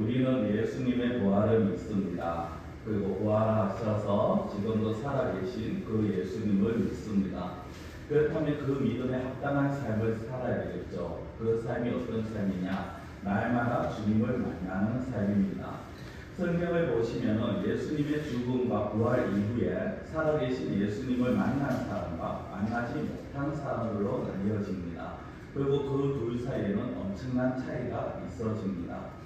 우리는 예수님의 부활을 믿습니다. 그리고 부활하셔서 지금도 살아계신 그 예수님을 믿습니다. 그렇다면 그 믿음에 합당한 삶을 살아야 되겠죠. 그 삶이 어떤 삶이냐? 날마다 주님을 만나는 삶입니다. 성경을 보시면 예수님의 죽음과 부활 이후에 살아계신 예수님을 만난 사람과 만나지 못한 사람으로 나뉘어집니다. 그리고 그 둘 사이에는 엄청난 차이가 있어집니다.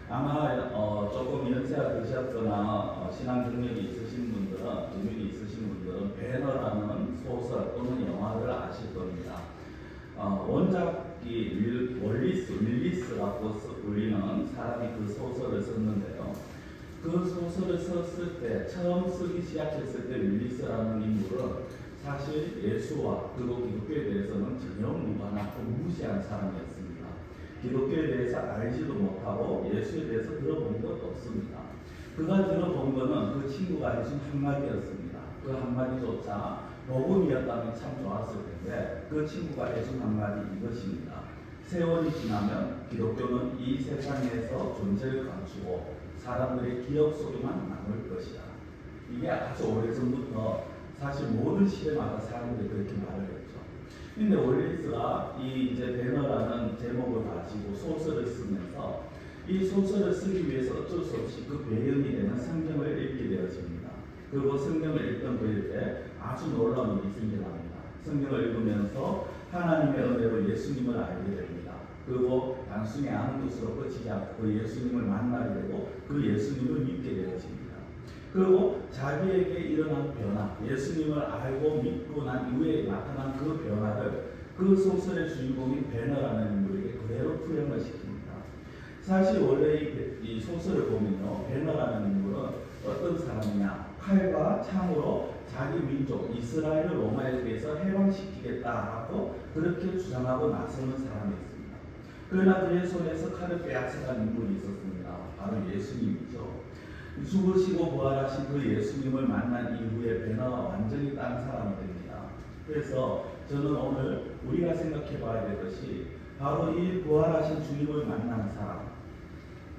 아마 조금 연세가 드셨거나 신앙 경력이 있으신 분들은, 의견이 있으신 분들은 배너라는 소설 또는 영화를 아실 겁니다. 원작이 윌리스라고 불리는 사람이 그 소설을 썼는데요. 그 소설을 썼을 때, 처음 쓰기 시작했을 때 윌리스라는 인물은 사실 예수와 그리고 기독교에 대해서는 전혀 무관하고 무시한 사람이었습니다. 기독교에 대해서 알지도 못하고 예수에 대해서 들어본 것도 없습니다. 그가 들어본 것은 그 친구가 해준 한마디였습니다. 그 한마디조차 복음이었다면 참 좋았을 텐데 그 친구가 해준 한마디 이것입니다. 세월이 지나면 기독교는 이 세상에서 존재를 감추고 사람들의 기억 속에만 남을 것이다. 이게 아주 오래전부터 사실 모든 시대마다 사람들이 그렇게 말을 했죠. 근데 윌리스가 이 이제 배너라는 제목을 가지고 소설을 쓰면서 이 소설을 쓰기 위해서 어쩔 수 없이 그 배경이 되는 성경을 읽게 되어집니다. 그리고 성경을 읽던 그때 아주 놀라운 일이 생겨납니다. 성경을 읽으면서 하나님의 은혜로 예수님을 알게 됩니다. 그리고 단순히 아는 것으로 끝이지 않고 그 예수님을 만나게 되고 그 예수님을 믿게 되어집니다. 그리고 자기에게 일어난 변화, 예수님을 알고 믿고 난 이후에 나타난 그 변화를 그 소설의 주인공인 배너라는 인물에게 그대로 투영을 시킵니다. 사실 원래 이 소설을 보면요, 배너라는 인물은 어떤 사람이냐, 칼과 창으로 자기 민족 이스라엘을 로마에게서 해방시키겠다라고 그렇게 주장하고 나서는 사람이었습니다. 그러나 그의 손에서 칼을 빼앗아간 인물이 있었습니다. 바로 예수님이죠. 죽으시고 부활하신 그 예수님을 만난 이후에 배너가 완전히 딴 사람이 됩니다. 그래서 저는 오늘 우리가 생각해 봐야 될 것이 바로 이 부활하신 주님을 만난 사람,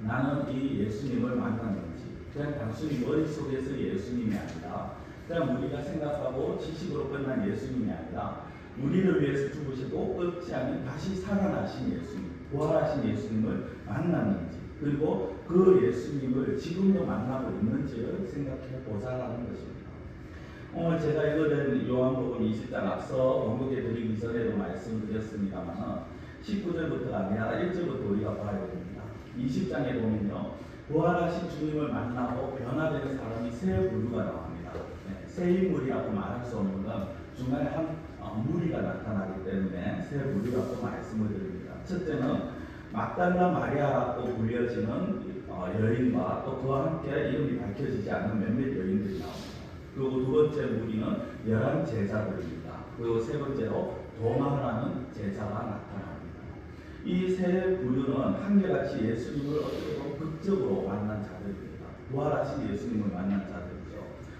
나는 이 예수님을 만났는지 그냥 단순히 머릿속에서 예수님이 아니라 그냥 우리가 생각하고 지식으로 끝난 예수님이 아니라 우리를 위해서 죽으시고 끝이 아닌 다시 살아나신 예수님, 부활하신 예수님을 만났는지, 그리고 그 예수님을 지금도 만나고 있는지를 생각해 보자라는 것입니다. 오늘 제가 읽어낸 요한복음 20장 앞서 번역해 드리기 전에도 말씀드렸습니다만 19절부터가 아니라 1절부터 우리가 봐야 됩니다. 20장에 보면요, 부활하신 주님을 만나고 변화되는 사람이 세 부류가 나옵니다. 세 인물이라고 말할 수 없는 건 중간에 한 무리가 나타나기 때문에 세 부류라고 말씀을 드립니다. 첫째는 막달라 마리아라고 불려지는 여인과 또 그와 함께 이름이 밝혀지지 않은 몇몇 여인들이 나옵니다. 그리고 두 번째 무리는 11 제자들입니다. 그리고 세 번째로 도마라는 제자가 나타납니다. 이 세 부류는 한결같이 예수님을 어떻게 보면 극적으로 만난 자들입니다. 부활하신 예수님을 만난 자들이죠.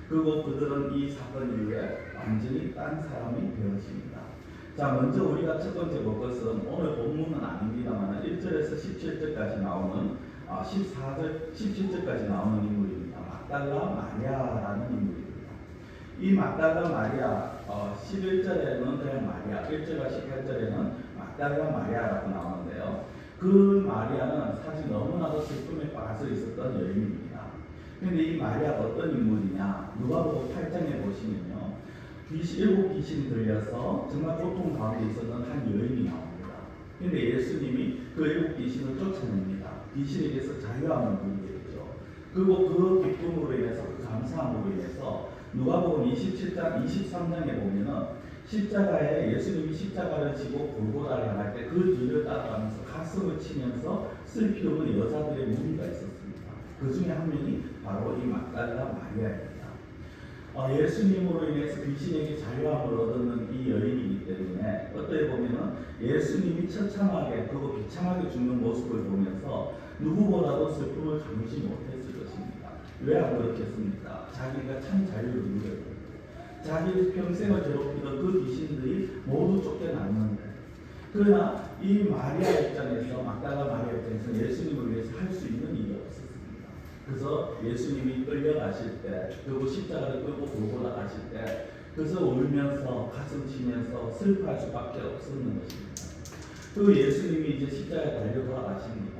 그리고 그들은 이 사건 이후에 완전히 딴 사람이 되어집니다. 자, 먼저 우리가 첫 번째 볼 것은 오늘 본문은 아닙니다만 1절에서 17절까지 나오는 17절까지 나오는 인물입니다. 막달라 마리아라는 인물입니다. 이 막달라 마리아 11절에는 그냥 마리아, 1절과 18절에는 막달라 마리아라고 나오는데요. 그 마리아는 사실 너무나도 슬픔에 빠져 있었던 여인입니다. 그런데 이 마리아가 어떤 인물이냐? 누가복음 8장에 보시면요, 일곱 귀신이 들려서 정말 고통 가운데 있었던 한 여인이 나옵니다. 그런데 예수님이 그 일곱 귀신을 쫓아냅니다. 귀신에게서 자유함을 누리게 되죠. 그리고 그 기쁨으로 인해서, 그 감사함으로 인해서 누가복음 27장, 23장에 보면은 십자가에 예수님이 십자가를 지고 골고다를 향할 때 그 뒤를 따라가면서 가슴을 치면서 슬피 오는 여자들의 무리가 있었습니다. 그 중에 한 명이 바로 이 막달라 마리아입니다. 예수님으로 인해서 귀신에게 자유함을 얻는 이 여인이기 때문에 어떻게 보면은 예수님이 처참하게 그리고 비참하게 죽는 모습을 보면서 누구보다도 슬픔을 감지 못했을 것입니다. 왜 안 그렇겠습니까? 자기가 참 자유를 누렸거든요. 자기 평생을 괴롭히던 그 귀신들이 모두 쫓겨났는데, 그러나 이 마리아 입장에서, 막달라 마리아 입장에서 예수님을 위해서 할 수 있는 일이 없습니다. 예수님이 끌려가실 때, 그리고 십자가를 끌고 골고다 가실 때 그래서 울면서 가슴 치면서 슬퍼할 수밖에 없었는 것입니다. 그 예수님이 이제 십자가에 달려 돌아가십니다.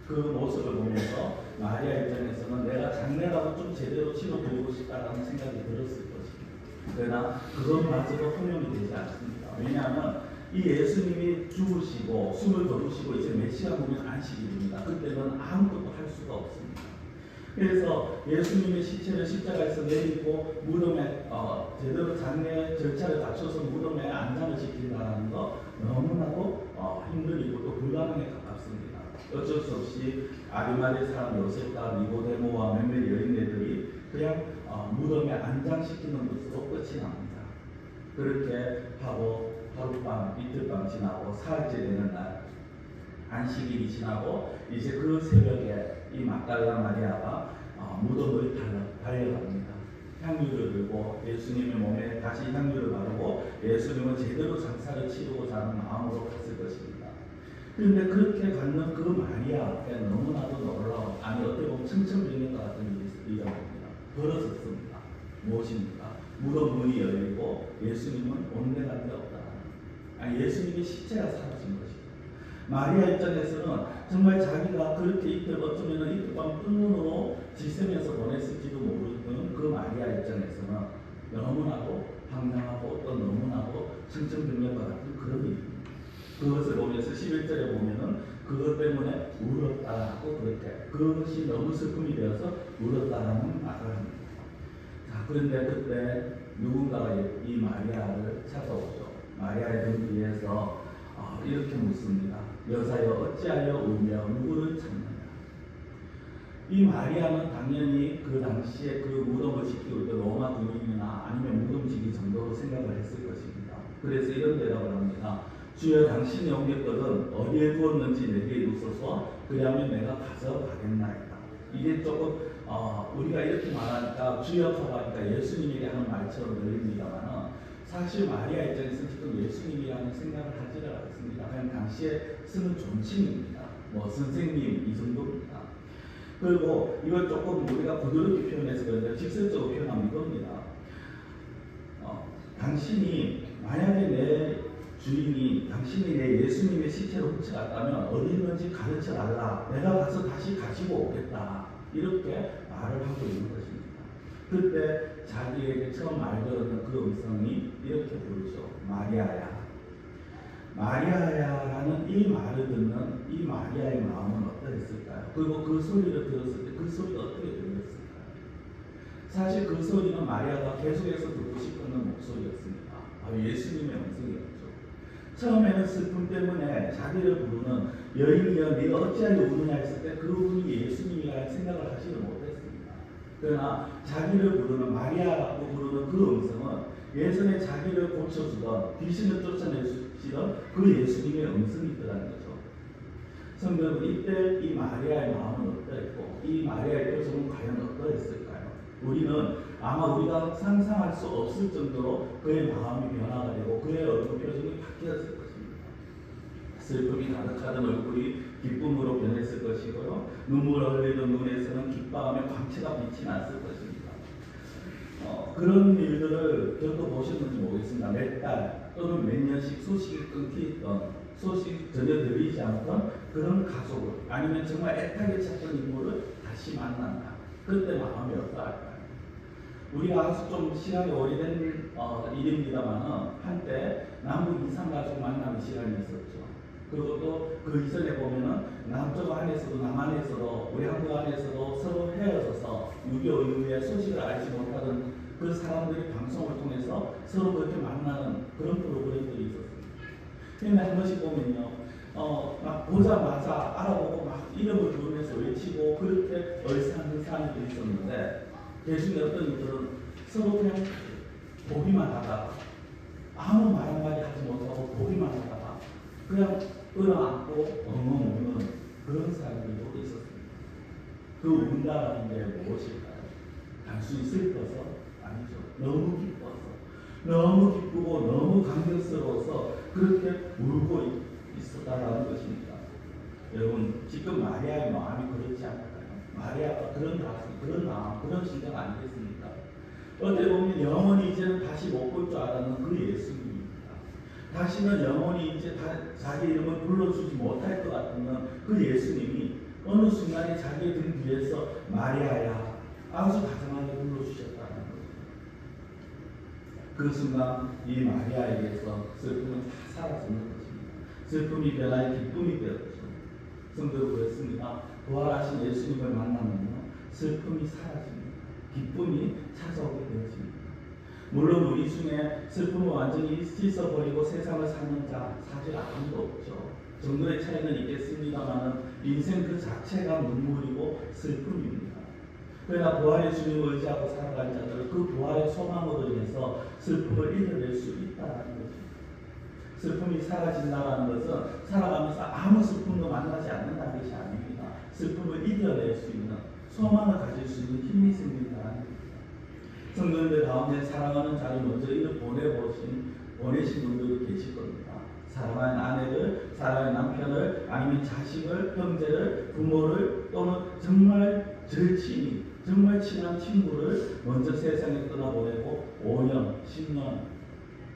그 모습을 보면서 마리아 입장에서는 내가 장례라도 좀 제대로 치러드리고 싶다라는 생각이 들었을 것입니다. 그러나 그것마저도 허용이 되지 않습니다. 왜냐하면 이 예수님이 죽으시고 숨을 거두시고 이제 몇 시간 후면 안식일입니다. 그때는 아무것도 할 수가 없습니다. 그래서 예수님의 시체를 십자가에서 내리고 무덤에 제대로 장례 절차를 갖춰서 무덤에 안장을 시킨다는 거 너무나도 힘든 일이고 또 불가능에 가깝습니다. 어쩔 수 없이 아리마대 사람 요셉과 니고데모와 몇몇 여인네들이 그냥 무덤에 안장시키는 것으로 끝이 납니다. 그렇게 하고 하룻밤 이틀밤 지나고 사흘째 되는 날 안식일이 지나고 이제 그 새벽에 이 막달라 마리아가 무덤을 달려갑니다. 향유를 들고 예수님의 몸에 다시 향유를 바르고 예수님은 제대로 장사를 치르고자 하는 마음으로 갔을 것입니다. 그런데 그렇게 갖는 그 마리아 앞에 너무나도 놀라운, 아니 어떻게 보면 청천벽력과 같은 일이 일어납니다. 벌어졌습니다. 무엇입니까? 무덤 문이 열리고 예수님은 온데간데 없다. 아니 예수님의 시체가 사라진 것입니다. 마리아 입장에서는 정말 자기가 그렇게 이틀 어쩌면 이틀밤 뜬 눈으로 지새면서 보냈을지도 모르는 그 마리아 입장에서는 너무나도 황당하고 또 너무나도 청천벽력과 같은 그런 일입니다. 그것을 보면서 11절에 보면은 그것 때문에 울었다고 그렇게 그것이 너무 슬픔이 되어서 울었다라는 말을 합니다. 자, 그런데 그때 누군가가 이 마리아를 찾아오죠. 마리아의 등 뒤에서 이렇게 묻습니다. 여자여 어찌하여 울며 누구를 찾느냐. 이 마리아는 당연히 그 당시에 그 무덤을 지키고 있던 로마 군인이나 아니면 무덤지기 정도로 생각을 했을 것입니다. 그래서 이런 대답을 합니다. 주여 당신의 옮겼거든 어디에 두었는지 내게 이루소서 그리하면 내가 가져가겠나이다. 이게 조금 우리가 이렇게 말하니까 주여라고 하니까 예수님에게 하는 말처럼 들립니다만 사실 마리아 입장에서 지금 예수님이라는 생각을 하지를 않습니다. 그냥 당시에 쓰는 존칭입니다. 뭐 선생님 이 정도입니다. 그리고 이걸 조금 우리가 부드럽게 표현해서 그런데 직설적으로 표현하면 이겁니다. 당신이 만약에 내 주인이 당신이 내 예수님의 시체를 훔쳐갔다면 어디 있는지 가르쳐 달라. 내가 가서 다시 가지고 오겠다. 이렇게 말을 하고 있는 것입니다. 그때 자기에게 처음 말 들었던 그 음성이 이렇게 부르죠. 마리아야. 마리아야라는 이 말을 듣는 이 마리아의 마음은 어떠했을까요? 그리고 그 소리를 들었을 때 그 소리가 어떻게 들렸을까요? 사실 그 소리는 마리아가 계속해서 듣고 싶었던 목소리였습니다. 예수님의 음성이었죠. 처음에는 슬픔 때문에 자기를 부르는 여인이여 네가 어찌하여 우느냐 했을 때 그분이 예수님이라는 생각을 하지를 못했습니다. 그러나 자기를 부르는 마리아라고 부르는 그 음성은 예전에 자기를 고쳐주던 귀신을 쫓아내시던 그 예수님의 음성이 있더라는 거죠. 성도여러분 이때 이 마리아의 마음은 어떠했고 이 마리아의 표정은 과연 어떠했을까요? 우리는 아마 우리가 상상할 수 없을 정도로 그의 마음이 변화가 되고 그의 얼굴 표정이 바뀌었을 것입니다. 슬픔이 가득하던 얼굴이 기쁨으로 변했을 것이고요. 눈물을 흘리던 눈에서는 기뻐함의 광채가 빛이 났을 것입니다. 그런 일들을 겪어보셨는지 모르겠습니다. 몇 달 또는 몇 년씩 소식이 끊기던 소식 전혀 들리지 않던 그런 가족을 아니면 정말 애타게 찾던 인물을 다시 만난다. 그때 마음이 어떠할까요? 우리가 아주 좀 시간이 오래된 일입니다만 한때 남북 이산가족 만남의 시간이 있었죠. 그리고 또 그 이전에 보면은 남쪽 안에서도 남한에서도 우리 한국 안에서도 서로 헤어져서 6.25 이후에 소식을 알지 못하던 그 사람들이 방송을 통해서 서로 그렇게 만나는 그런 프로그램들이 있었습니다. 근데 한 번씩 보면요, 막 보자마자 알아보고 막 이름을 부르면서 외치고 그렇게 얼싸한사람들이 있었는데 대중의 어떤 이들은 서로 그냥 보기만 하다가 아무 말 한마디 하지 못하고 보기만 하다가 그냥 끌어안고 엉엉 우는 그런 사람들도 있었습니다. 그 운다라는 게 무엇일까요? 단순히 슬퍼서 아니죠. 너무 기뻐서 너무 기쁘고 너무 감격스러워서 그렇게 울고 있었다라는 것입니다. 여러분 지금 마리아의 마음이 그렇지 않을까요? 마리아 아파 그런 가슴, 그런 마음, 그런 심정 아니겠습니까? 어떻게 보면 영원히 이제는 다시 못 볼 줄 알았는 그 예수님입니다. 다시는 영원히 이제 자기 이름을 불러주지 못할 것 같은 그 예수님이 어느 순간에 자기의 등 뒤에서 마리아야 아주 다정하게 불러주셨다는 거죠. 그 순간 이 마리아에게서 슬픔은 다 사라지는 것입니다. 슬픔이 변하여 기쁨이 되었죠. 성도를 그랬습니다. 부활하신 예수님을 만나면요, 슬픔이 사라집니다. 기쁨이 찾아오게 되어집니다. 물론 우리 중에 슬픔을 완전히 씻어버리고 세상을 사는 자 사실 아무도 없죠. 정도의 차이는 있겠습니다만 인생 그 자체가 눈물이고 슬픔입니다. 그러나 부활의 주님을 의지하고 살아간 자들은 그 부활의 소망으로 인해서 슬픔을 이겨낼 수 있다는 거죠. 슬픔이 사라진다는 것은 살아가면서 아무 슬픔도 만나지 않는다는 것이 아닙니다. 슬픔을 이겨낼 수 있는 소망을 가질 수 있는 힘이 생긴다는 겁니다. 성도님들 가운데 사랑하는 자를 먼저 이를 보내신 분들도 계실 겁니다. 사랑하는 아내를, 사랑하는 남편을, 아니면 자식을, 형제를, 부모를, 또는 정말 절친이, 정말 친한 친구를 먼저 세상에 떠나보내고 5년, 10년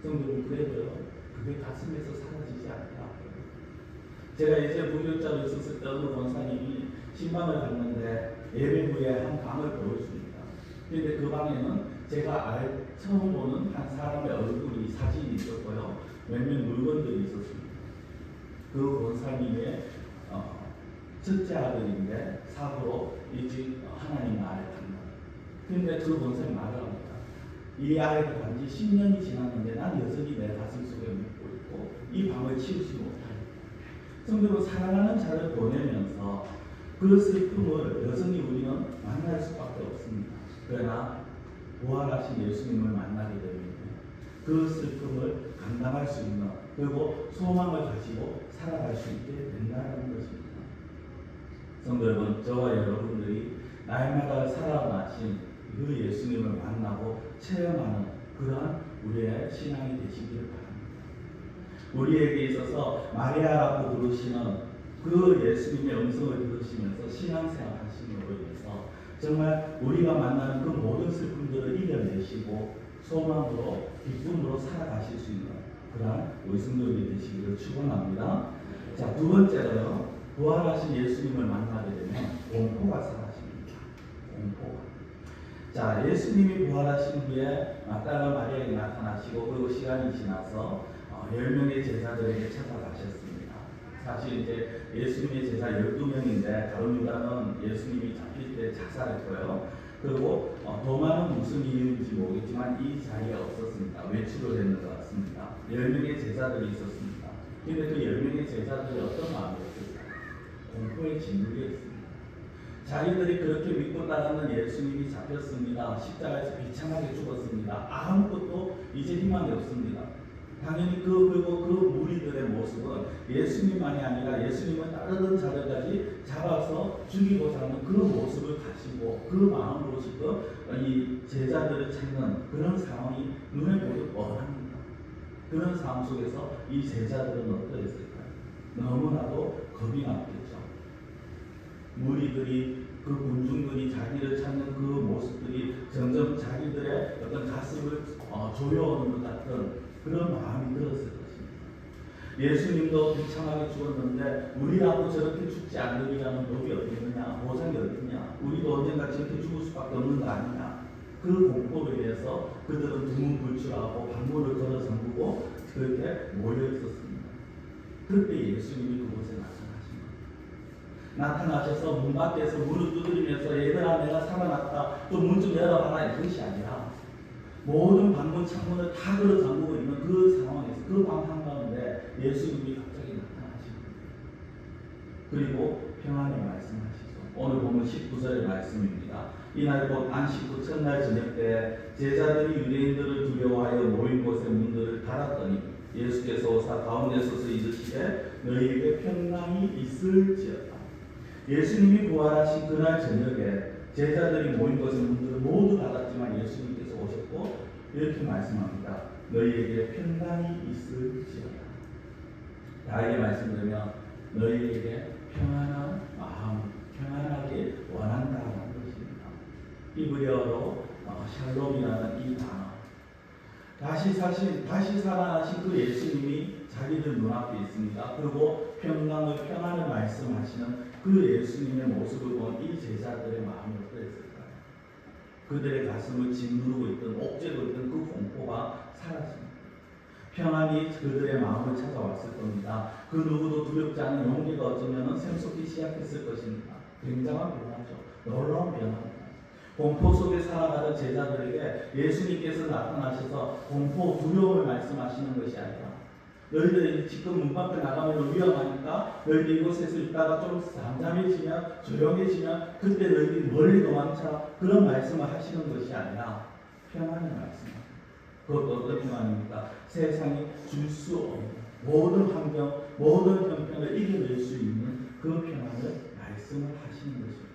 성도님 그래도요, 그게 가슴에서 사라지지 않다. 제가 이제 무교자로 있었을 때 어느 권사님이 신방을 갔는데 예배 후에 한 방을 보여줍니다. 그런데 그 방에는 제가 처음 보는 한 사람의 얼굴이 사진이 있었고요. 몇몇 물건들이 있었습니다. 그 권사님의 첫째 아들인데 사고로 일찍 하나님 아래 간다. 그런데 그 권사님 말을 합니다. 이 아이가 단지 10년이 지났는데 난 여전히 내 가슴 속에 묻고 있고 이 방을 치우지 못하고 성도로 사랑하는 자를 보내면서 그 슬픔을 여전히 우리는 만날 수밖에 없습니다. 그러나 부활하신 예수님을 만나게 되면 그 슬픔을 감당할 수 있는, 그리고 소망을 가지고 살아갈 수 있게 된다는 것입니다. 성도 여러분, 저와 여러분들이 날마다 살아나신 그 예수님을 만나고 체험하는 그러한 우리의 신앙이 되시기를 바랍니다. 우리에게 있어서 마리아라고 부르시는 그 예수님의 음성을 들으시면서 신앙생활 하심으로 인해서 정말 우리가 만나는 그 모든 슬픔들을 이겨내시고 소망으로 기쁨으로 살아가실 수 있는 그러한 우리 성도들이 되시기를 축원합니다. 자, 두 번째로요, 부활하신 예수님을 만나게 되면 공포가 사라집니다. 공포가. 자, 예수님이 부활하신 후에 막달라 마리아에게 나타나시고 그리고 시간이 지나서 10명의 제자들에게 찾아가셨습니다. 사실 이제 예수님의 제자 12명인데 다른 유다는 예수님이 잡힐 때 자살했고요. 그리고 도마는 무슨 이유인지 모르겠지만 이 자리에 없었습니다. 외출을 했는 것 같습니다. 10명의 제자들이 있었습니다. 그런데 그 10명의 제자들이 어떤 마음이었을까요? 공포의 진국이었습니다. 자기들이 그렇게 믿고 따르는 예수님이 잡혔습니다. 십자가에서 비참하게 죽었습니다. 아무것도 이제 희망이 없습니다. 당연히 그리고 그 무리들의 모습은 예수님만이 아니라 예수님을 따르던 자들까지 잡아서 죽이고자 하는 그 모습을 가지고 그 마음으로 지금 이 제자들을 찾는 그런 상황이 눈에 보여 뻔합니다. 그런 상황 속에서 이 제자들은 어떠했을까요? 너무나도 겁이 났겠죠. 무리들이 그 군중들이 자기를 찾는 그 모습들이 점점 자기들의 어떤 가슴을 조여오는 것 같은 그런 마음이 들었을 것입니다. 예수님도 비참하게 죽었는데 우리라도 저렇게 죽지 않으리라는 법이 어디 있느냐, 보장이 어디 있냐, 우리도 언젠가 저렇게 죽을 수밖에 없는 거 아니냐. 그 공포로 인해서 그들은 두문불출하고 방문을 걸어 잠그고 그렇게 몰려 있었습니다. 그때 예수님이 그곳에 나타나셔서 문 밖에서 문을 두드리면서 얘들아 내가 살아났다, 좀 문 좀 열어봐라, 이것이 아니라 모든 방문 창문을 다 걸어 잠그고 있는 그 상황에서 그 방 한가운데 예수님이 갑자기 나타나십니다. 그리고 평안의 말씀하시죠. 오늘 보면 19절의 말씀입니다. 이날 곧 안식 후 첫날 저녁 때 제자들이 유대인들을 두려워하여 모인 곳의 문들을 닫았더니 예수께서 오사 가운데 서서 이르시되 너희에게 평강이 있을지어다. 예수님이 부활하신 그날 저녁에 제자들이 모인 곳의 문들을 모두 닫았지만 예수님께서 오셨고 이렇게 말씀합니다. 너희에게 평강이 있을지어다. 다르게 말씀드리면 너희에게 평안한 마음, 평안하게 원한다는 이브리어로 샬롬이라는 이 단어. 다시 살아나신 그 예수님이 자기들 눈앞에 있습니다. 그리고 평안을 말씀하시는 그 예수님의 모습을 본 이 제자들의 마음이 어떠했을까요? 그들의 가슴을 짓누르고 있던, 옥죄고 있던 그 공포가 사라집니다. 평안이 그들의 마음을 찾아왔을 겁니다. 그 누구도 두렵지 않은 용기가 어쩌면 샘솟기 시작했을 것입니다. 굉장한 변화죠. 놀라운 변화입니다. 공포 속에 살아가는 제자들에게 예수님께서 나타나셔서 공포, 두려움을 말씀하시는 것이 아니라 너희들이 지금 문 밖에 나가면 위험하니까 너희들 이곳에서 있다가 좀 잠잠해지면, 조용해지면 그때 너희들이 멀리 도망쳐, 그런 말씀을 하시는 것이 아니라 평안의 말씀입니다. 그것도 어떤 평안입니까? 세상이 줄 수 없는 모든 환경, 모든 형편을 이겨낼 수 있는 그 평안을 말씀을 하시는 것입니다.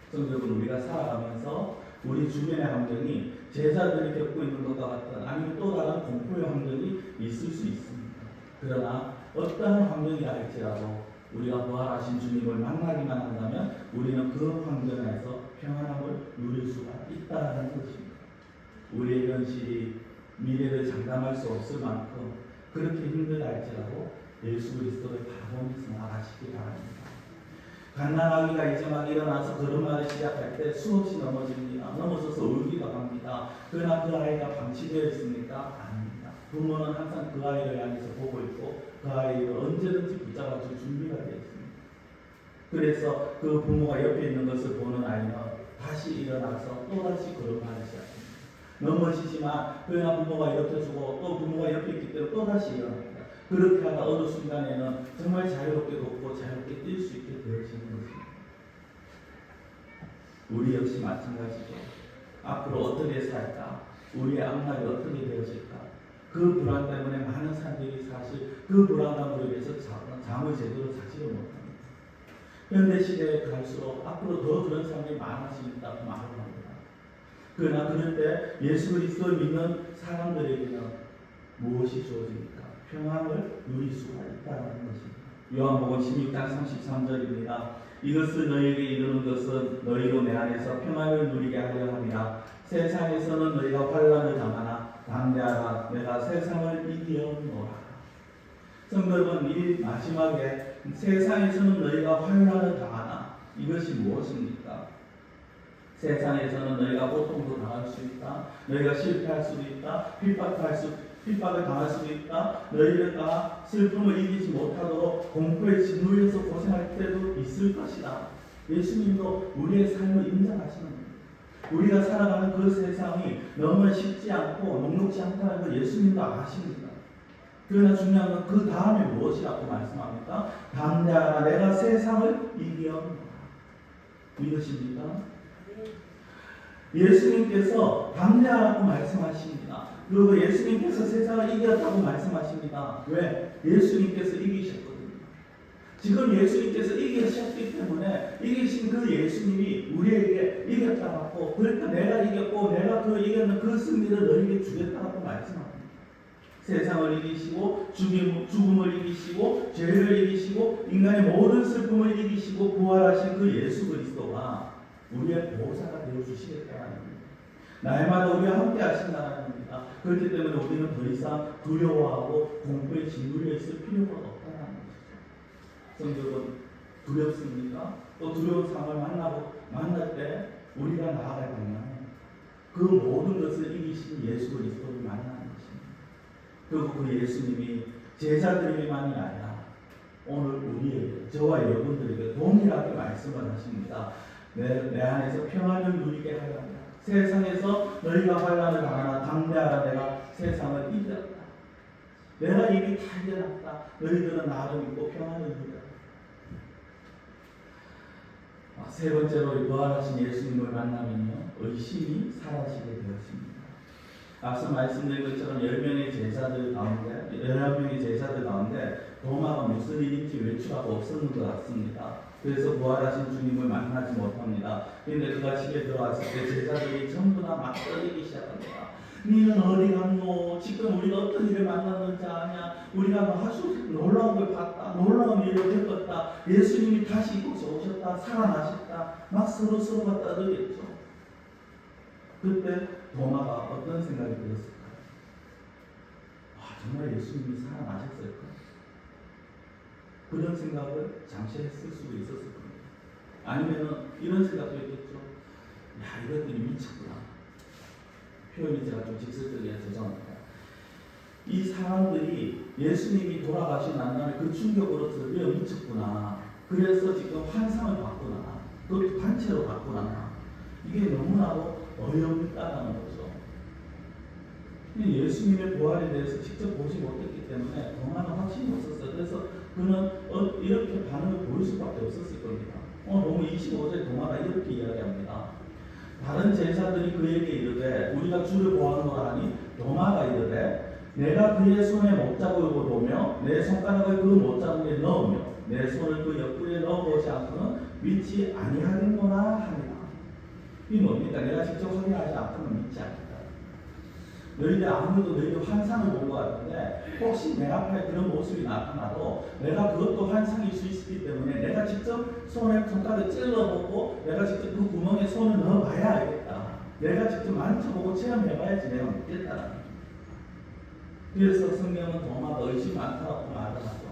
성도 여러분, 우리가 살아가면서 우리 주변의 환경이 제자들이 겪고 있는 것과 같은, 아니면 또 다른 공포의 환경이 있을 수 있습니다. 그러나 어떠한 환경이라 할지라도 우리가 부활하신 주님을 만나기만 한다면 우리는 그 환경에서 평안함을 누릴 수가 있다는 것입니다. 우리의 현실이 미래를 장담할 수 없을 만큼 그렇게 힘들다 할지라도 예수 그리스도를 바라보면서 나가시기 바랍니다. 갓난아기가 이제 막 일어나서 걸음마를 시작할 때 수없이 넘어집니다. 넘어져서 울기도 합니다. 그러나 그 아이가 방치되어 있습니까? 아닙니다. 부모는 항상 그 아이를 향해서 보고 있고 그 아이를 언제든지 붙잡아줄 준비가 되어 있습니다. 그래서 그 부모가 옆에 있는 것을 보는 아이는 다시 일어나서 또다시 걸음마를 시작합니다. 넘어지지만 그러나 부모가 일으켜주고 또 부모가 옆에 있기 때문에 또다시 일어납니다. 그렇게 하다 어느 순간에는 정말 자유롭게 걷고 자유롭게 뛸 수 있게 되어지는 것입니다. 우리 역시 마찬가지죠. 앞으로 어떻게 살까? 우리의 앞날이 어떻게 되어질까? 그 불안 때문에 많은 사람들이 사실 그 불안감으로 인해서 잠을 제대로 자지를 못합니다. 현대 시대에 갈수록 앞으로 더 그런 사람들이 많아진다고 말을 합니다. 그러나 그럴 때 예수 그리스도를 믿는 사람들에게는 무엇이 주어집니까? 평안을 누릴 수가 있다는 것입니다. 요한복음 16장 33절입니다. 이것을 너희에게 이르는 것은 너희로 내 안에서 평안을 누리게 하려 함이라. 세상에서는 너희가 환난을 당하나 담대하라. 내가 세상을 이기었노라. 성도 여러분, 이 마지막에 세상에서는 너희가 환난을 당하나, 이것이 무엇입니까? 세상에서는 너희가 고통도 당할 수 있다. 너희가 실패할 수도 있다. 핍박을 당할 수도 있다. 너희가 슬픔을 이기지 못하도록 공포에 짓눌려서 고생할 때도 있을 것이다. 예수님도 우리의 삶을 인정하시는 겁니다. 우리가 살아가는 그 세상이 너무 쉽지 않고 녹록지 않다는 걸 예수님도 아십니다. 그러나 중요한 건 그 다음에 무엇이라고 말씀합니까? 담대하라. 내가 세상을 이기었노라. 믿으십니까? 예수님께서 담대하라고 말씀하십니다. 그리고 예수님께서 세상을 이겼다고 말씀하십니다. 왜? 예수님께서 이기셨거든요. 지금 예수님께서 이기셨기 때문에 이기신 그 예수님이 우리에게 이겼다고, 그러니까 내가 이겼고 내가 그 이겼는 그 승리를 너에게 주겠다고 말씀합니다. 세상을 이기시고 죽음을 이기시고 죄를 이기시고 인간의 모든 슬픔을 이기시고 부활하신 그 예수 그리스도가 우리의 보호자가 되어주시겠다는 겁니다. 날마다 우리와 함께 하신다는 겁니다. 그렇기 때문에 우리는 더 이상 두려워하고 공포에 짓눌려 있을 필요가 없다는 것이죠. 성도는 두렵습니까? 또 두려운 상황을 만날 때 우리가 나아갈 방향은 그 모든 것을 이기신 예수 그리스도를 만나는 것입니다. 그리고 그 예수님이 제자들에게만이 아니라 오늘 우리에게, 저와 여러분들에게 동일하게 말씀을 하십니다. 내 안에서 평안을 누리게 하려 합니다. 세상에서 너희가 환난을 당하나 담대하라. 내가 세상을 이겼다. 내가 이미 다 이겨놨다. 너희들은 나를 믿고 평안을 누리라. 세 번째로 부활하신 예수님을 만나면요, 의심이 사라지게 되었습니다. 앞서 말씀드린 것처럼 10명의 제자들 가운데 도마가 무슨 일인지 외출하고 없었는 것 같습니다. 그래서 부활하신 주님을 만나지 못합니다. 그런데 그가 집에 들어왔을 때 제자들이 전부 다 막 떠들기 시작합니다. 니는 어디 갔노? 지금 우리가 어떤 일을 만났는지 아냐? 우리가 아주 놀라운 걸 봤다. 놀라운 일을 겪었다. 예수님이 다시 이곳에 오셨다. 살아나셨다. 막 서로가 떠들겠죠. 그때 도마가 어떤 생각이 들었을까? 정말 예수님이 살아나셨을까? 그런 생각을 잠시 했을 수도 있었을 겁니다. 아니면 이런 생각도 있겠죠. 이것들이 미쳤구나. 표현이 제가 좀 직설적이라 죄송합니다. 이 사람들이 예수님이 돌아가신 날에 그 충격으로 들려 미쳤구나. 그래서 지금 환상을 봤구나. 그것도 단체로 봤구나. 이게 너무나도 어이없다라는 거죠. 예수님의 부활에 대해서 직접 보지 못했기 때문에 도마는 확신이 없었어요. 그래서 그는 이렇게 반응을 보일 수밖에 없었을 겁니다. 너무 25절 도마가 이렇게 이야기합니다. 다른 제자들이 그에게 이르되 우리가 주를 보았노라 하니 도마가 이르되 내가 그의 손에 못자국을 보며 내 손가락을 그 못자국에 넣으며 내 손을 그 옆구리에 넣어보지 않고는 믿지 아니하겠노라 하니라. 이 뭡니까? 내가 직접 확인하지 않고는 믿지 않겠다. 너희들 아무래도 너희들 환상을 본 것 같은데 혹시 내 앞에 그런 모습이 나타나도 내가 그것도 환상일 수 있기 때문에 내가 직접 손가락을 찔러보고 내가 직접 그 구멍에 손을 넣어봐야 알겠다. 내가 직접 만져보고 체험해봐야지 내가 믿겠다. 그래서 성경은 도마가 의심이 많다고 말을 하죠.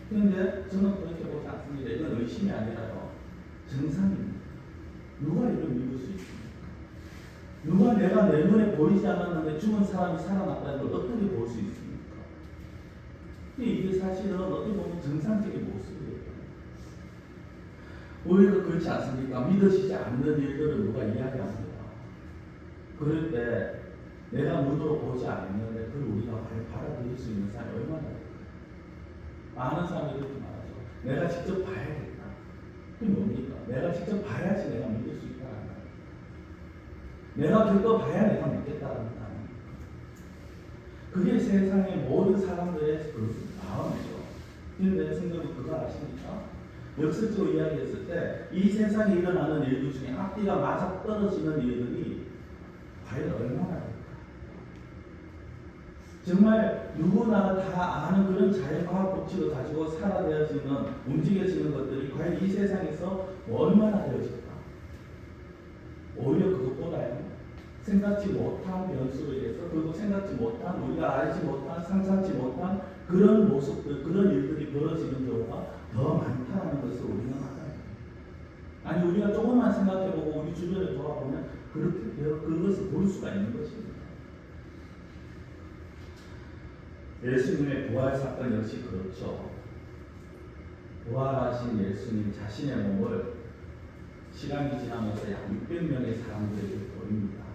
그런데 저는 그렇게 보지 않습니다. 이건 의심이 아니라요. 정상입니다. 누가 이걸 믿을 수 있습니까? 누가 내가 내 눈에 보이지 않았는데 죽은 사람이 살아났다는 걸 어떻게 볼 수 있습니까? 이게 사실은 어떻게 보면 정상적인 모습이에요. 오히려 그렇지 않습니까? 믿어지지 않는 일들을 누가 이야기합니다. 그럴 때 내가 눈으로 보지 않았는데 그걸 우리가 받아들일 수 있는 사람이 얼마나 될까요? 많은 사람들이 그렇게 말하죠. 내가 직접 봐야겠다. 그게 뭡니까? 내가 직접 봐야지 내가 믿을 수 있다는 거예요. 내가 겪어봐야 내가 믿겠다는 거예요. 그게 세상의 모든 사람들의 그 마음이죠. 그런데 성경은 그거 아십니까? 역설적으로 이야기했을 때 이 세상에 일어나는 일들 중에 앞뒤가 맞아 떨어지는 일들이 과연 얼마나 될까? 정말 누구나 다 아는 그런 자연과학 법칙을 가지고 살아되어지는 움직여지는 것들이 과연 이 세상에서 얼마나 되어질까? 오히려 그것보다요 생각지 못한 변수로 인해서 그리고 생각지 못한 우리가 알지 못한 상상치 못한 그런 모습들 그런 일들이 벌어지는 경우가 더 많다는 것을 우리는 알아요. 아니 우리가 조금만 생각해보고 우리 주변을 돌아보면 그렇게 그것을 볼 수가 있는 것입니다. 예수님의 부활 사건 역시 그렇죠. 부활하신 예수님 자신의 몸을 시간이 지나면서 약 600명의 사람들에게 보입니다.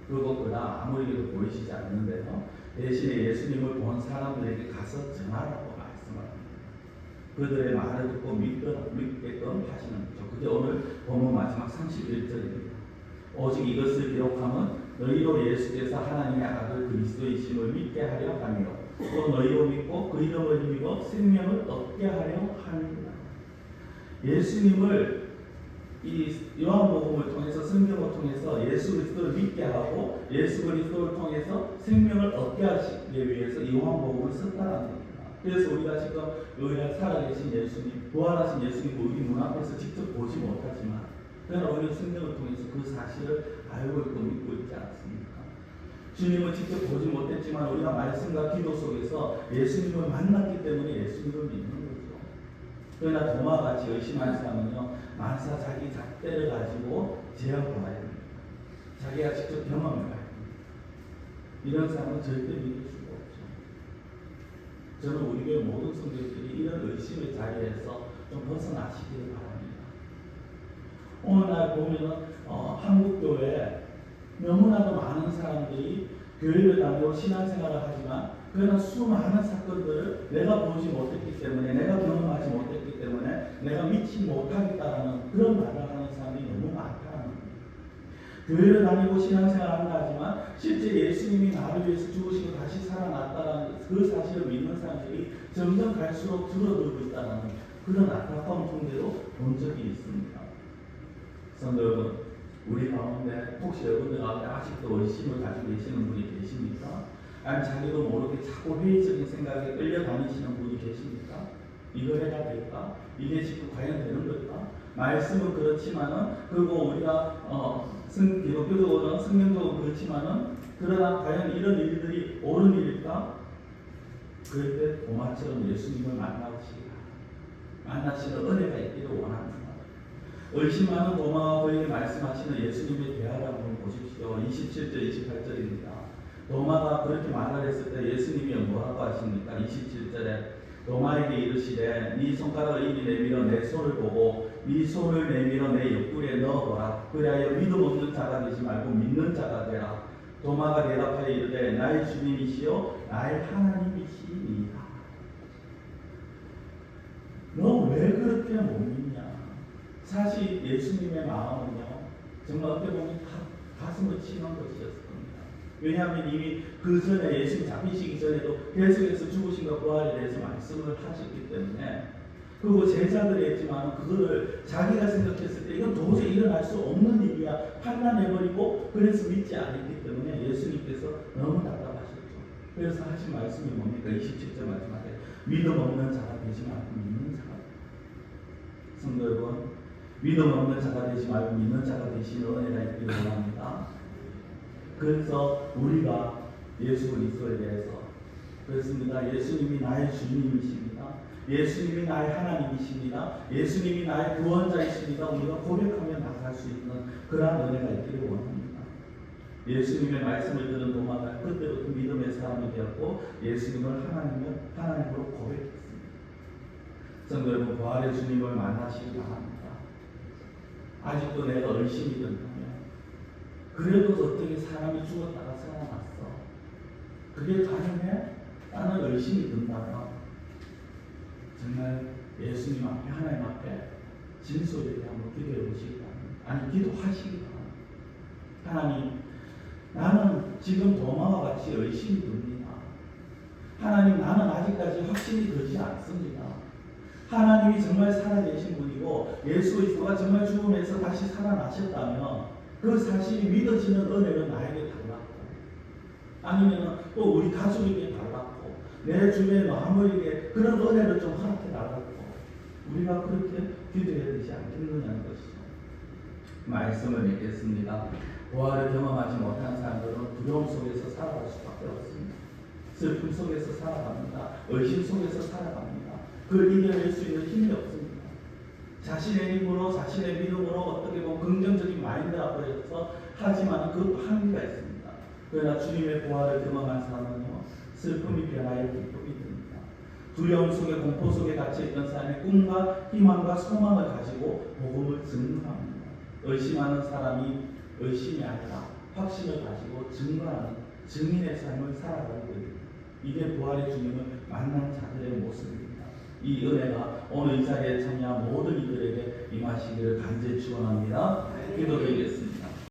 그리고 그다음 아무에게도 보이시지 않는데요. 대신에 예수님을 본 사람들에게 가서 전하라고 말씀합니다. 그들의 말을 듣고 믿게끔 하시는 거죠. 그게 오늘 본문 마지막 31절입니다. 오직 이것을 기록하면 너희로 예수께서 하나님의 아들 그리스도이심을 믿게 하려 하며 또 너희로 믿고 그 이름을 힘입어 생명을 얻게 하려 합니다. 예수님을 이 요한복음을 통해서 성경을 통해서 예수 그리스도를 믿게 하고 예수 그리스도를 통해서 생명을 얻게 하시기 위해서 이 요한복음을 썼다는 겁니다. 그래서 우리가 지금 우리가 살아계신 예수님, 부활하신 예수님을 우리 눈앞에서 직접 보지 못하지만 그러나 오히려 성경을 통해서 그 사실을 알고 있고 믿고 있지 않습니까? 주님을 직접 보지 못했지만 우리가 말씀과 기도 속에서 예수님을 만났기 때문에 예수님을 믿는 거죠. 그러나 도마같이 의심하는 사람은요 만사 자기 잣대를 가지고 제어받아야 됩니다. 자기가 직접 경험을 해야 됩니다. 이런 사람은 절대 믿을 수가 없죠. 저는 우리 교회 모든 성도들이 이런 의심의 자리에서 좀 벗어나시기를 바랍니다. 오늘날 보면은 한국교회에 너무나도 많은 사람들이 교회를 다니고 신앙생활을 하지만 그러나 수많은 사건들을 내가 보지 못했기 때문에 내가 경험하지 못했기 때문에 내가 믿지 못하겠다라는 그런 말을 하는 사람이 너무 많다는 겁니다. 교회를 다니고 신앙생활을 한다 하지만 실제 예수님이 나를 위해서 죽으시고 다시 살아났다는 그 사실을 믿는 사람들이 점점 갈수록 줄어들고 있다는 그런 안타까운 통계로 본 적이 있습니다. 성도 여러분, 우리 가운데 혹시 여러분들 가운데 아직도 의심을 가지고 계시는 분이 계십니까? 아니면 자기도 모르게 자꾸 회의적인 생각에 끌려다니시는 분이 계십니까? 이걸 해야 될까? 이게 지금 과연 되는 걸까? 말씀은 그렇지만은 그리고 우리가 기독교적으로는 성경적으로 그렇지만은 그러나 과연 이런 일들이 옳은 일일까? 그럴 때 도마처럼 예수님을 만나시는 은혜가 있기를 원합니다. 의심 많은 도마와 그에게 말씀하시는 예수님의 대화를 한번 보십시오. 27절, 28절입니다. 도마가 그렇게 말을 했을 때 예수님이 뭐라고 하십니까? 27절에 도마에게 이르시되 네 손가락을 이리 내밀어 내 손을 보고 네 손을 내밀어 내 옆구리에 넣어보라. 그리하여 믿음 없는 자가 되지 말고 믿는 자가 되라. 도마가 대답하여 이르되 나의 주님이시요 나의 하나님이시니이다. 너 왜 그렇게 못 믿냐? 사실 예수님의 마음은요 정말 어떻게 보면 가슴을 치는 것이었을 겁니다. 왜냐하면 이미 그 전에 예수님 잡히시기 전에도 계속해서 죽으신과 부활에 대해서 말씀을 하셨기 때문에, 그리고 제자들이 했지만 그거를 자기가 생각했을 때 이건 도저히 일어날 수 없는 일이야 판단해버리고 그래서 믿지 않았기 때문에 예수님께서 너무 답답하셨죠. 그래서 하신 말씀이 뭡니까? 27절 마지막에 믿음 없는 자가 되지 말고 믿는 자가 되라. 성도 여러분, 믿음 없는 자가 되지 말고 믿는 자가 되시는 은혜가 있기를 원합니다. 그래서 우리가 예수 그리스도에 대해서 그렇습니다. 예수님이 나의 주님이십니다. 예수님이 나의 하나님이십니다. 예수님이 나의 구원자이십니다. 우리가 고백하며 나갈 수 있는 그러한 은혜가 있기를 원합니다. 예수님의 말씀을 들은 도마가 그때부터 믿음의 사람이 되었고 예수님을 하나님으로 고백했습니다. 성도 여러분, 부활의 주님을 만나시기 바랍니다. 아직도 내가 의심이 든다면, 그래도 어떻게 사람이 죽었다가 살아났어? 그게 가능해? 나는 의심이 든다면 정말 예수님 앞에, 하나님 앞에 진솔하게 한번 기도해 보시기 바랍니다. 아니, 기도하시기 바랍니다. 하나님, 나는 지금 도마와 같이 의심이 듭니다. 하나님, 나는 아직까지 확신이 들지 않습니다. 하나님이 정말 살아계신 분이고 예수 그리스도가 정말 죽음에서 다시 살아나셨다면 그 사실이 믿어지는 은혜는 나에게 달랐고, 아니면 또 우리 가족에게 달랐고, 내 주변의 아무에게 그런 은혜를 좀 허락해 달랐고, 우리가 그렇게 기도해야 되지 않겠느냐는 것이죠. 말씀을 맺겠습니다. 부활을 경험하지 못한 사람들은 두려움 속에서 살아갈 수밖에 없습니다. 슬픔 속에서 살아갑니다. 의심 속에서 살아갑니다. 그걸 이겨낼 수 있는 힘이 없습니다. 자신의 힘으로, 자신의 믿음으로 어떻게 보면 긍정적인 마인드 앞에서 하지만 그것도 한계가 있습니다. 그러나 주님의 부활을 경험한 사람은요, 슬픔이 변하여 기쁨이 됩니다. 두려움 속에, 공포 속에 갇혀있던 사람의 꿈과 희망과 소망을 가지고 복음을 증거합니다. 의심하는 사람이 의심이 아니라 확신을 가지고 증거하는 증인의 삶을 살아가게 됩니다. 이게 부활의 주님을 만난 자들의 모습입니다. 이 은혜가 오늘 이 자리에 참여한 모든 이들에게 임하시기를 간절히 축원합니다. 기도드리겠습니다.